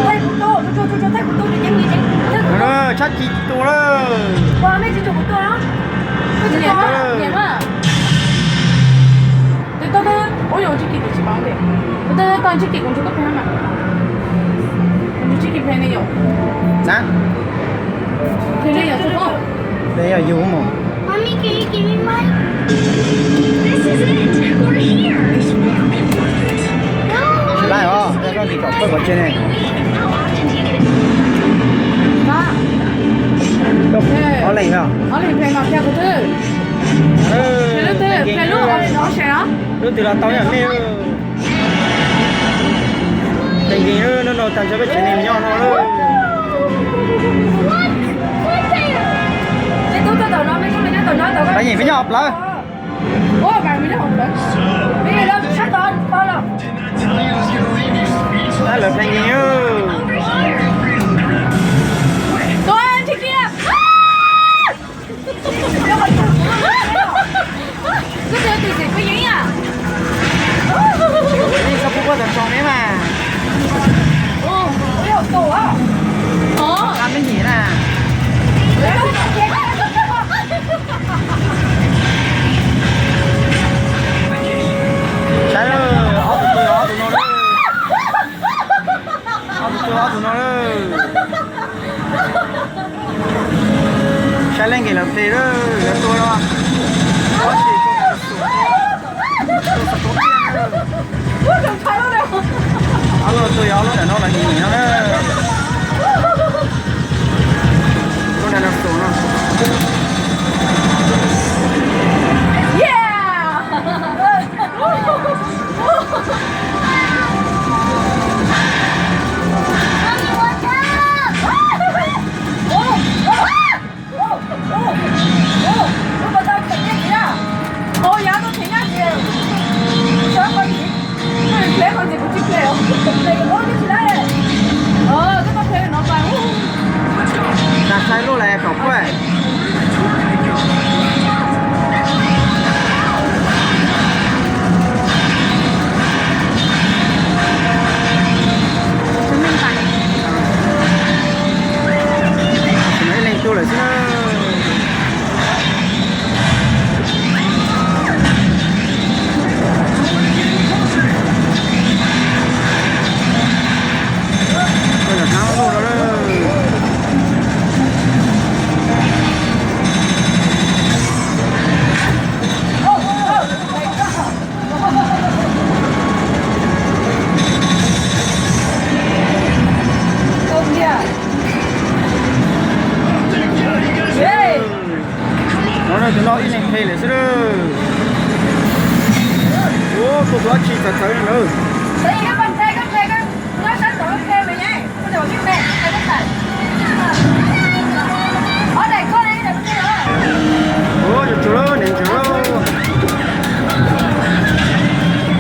Thay của tôi, cho thay của tôi thì nhanh gì chứ. Chắc chị tôi đó. Qua mấy chị chủ của tôi đó. Tôi chỉ có nhẹ mà. tôi ôi dồi chiếc thì chỉ bán đấy. tôi con chiếc cũng chưa có phải mà. Chiếc phải này rồi. Dạ. Thế này rồi không? Đây là dù mà. Mommy, can you give me mine? This is it. We're here. No. Lại hả? Đây con thì có phơi vào trên này. Đó. Có lạnh không? Ở đây phải mặc theo của tôi. Phải lúc ở nó sẽ đó. Lúc từ là tao nhận nêu. Tình gì nó tạm cho cái chuyện này nhau nó luôn. Bạn nhìn với nhau lắm. Ủa bạn mình nó học lắm. Bây giờ đâu sát đó bao lâu? Đó là tình gì nữa. Tôi chị kia. Cứ theo từ gì có giấy à? Đi sao cũng có tầm tròn đấy mà. Ồ, cái hộp tủ á. Ăn cái gì nè. Trái ơi, áo tụi tôi, áo tụi nó đấy. Áo tụi tôi, áo tụi nó đấy. Trái lên kìa là phê đó, là tôi đó. Có gì tôi sắp tốt tiền đó. Ủa, đừng trái nó đâu. Áo là tôi, áo là nó là nhìn nó đấy. Con này nó sổ nó. Đặt sai lô này cọc quá. Mấy lên tôi là tôi là tháo luôn đó. Nó ít anh thuê lại chứ đâu. Ủa, cô có chị thật thấy nữa. Đấy, các bạn thuê nó sẵn rồi thuê về nhé. Bây giờ biết mẹ, cái đất này. Ở đây có đây, đừng thuê nữa. Ủa, chú đâu, đến chú đâu.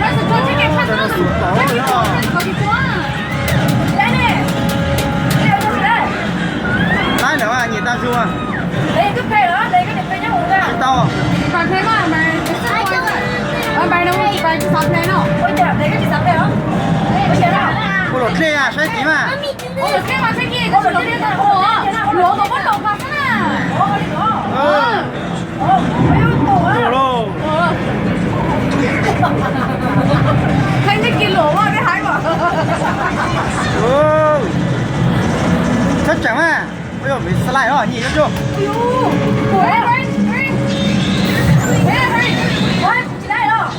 Nó sẽ cho chiếc khách nó sụp tỏ rồi. Đây nè. Đây là gì đây? Lái nữa à, nhìn tao chưa à? Đây cứ thuê nữa, đây cái điện thuê nhau ra. Tao. Bạn thuê mà bạn đâu bạn sắp thuê nó. Ôi trời, đây cái gì sắp thuê hả? Ôi trời nào. Cô lột thuê à, xoay tí mà. Ôi lột thuê mà thuê kia, cô lột thuê là ủa, lỗ nó bắt đầu mà thế nào? Đồ lô. Thanh cái kia lỗ mà cái hái mà. Chắc chắn à. Bây giờ mình slide đó, nhìn thấy chưa? Ủa em ơi. Ôi, chị đây đó.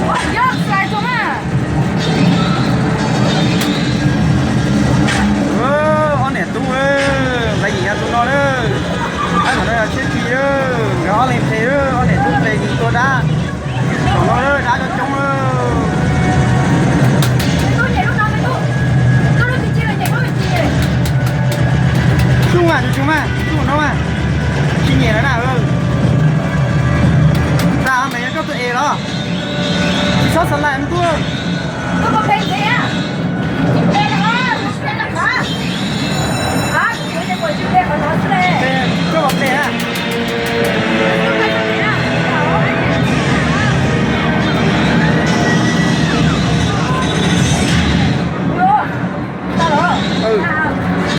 Ôi, dơ, slide xuống à. Con này tung ơi. Lấy gì ra tung nó đó. Anh nói là chết gì đó. Nó lên thế đó. Con này tung về gì tôi đã. Còn nó đó, đã cho chúng đó. Tôi nhảy lúc nào với tôi. Tôi nói chị chi là nhảy lúc chị nhảy. Chung à, chúng à. Chung nó à. Chị nhảy nó nào ơi. Ra mấy cái tụi E đó. Chị sót sẵn lại em tôi. Tôi có phê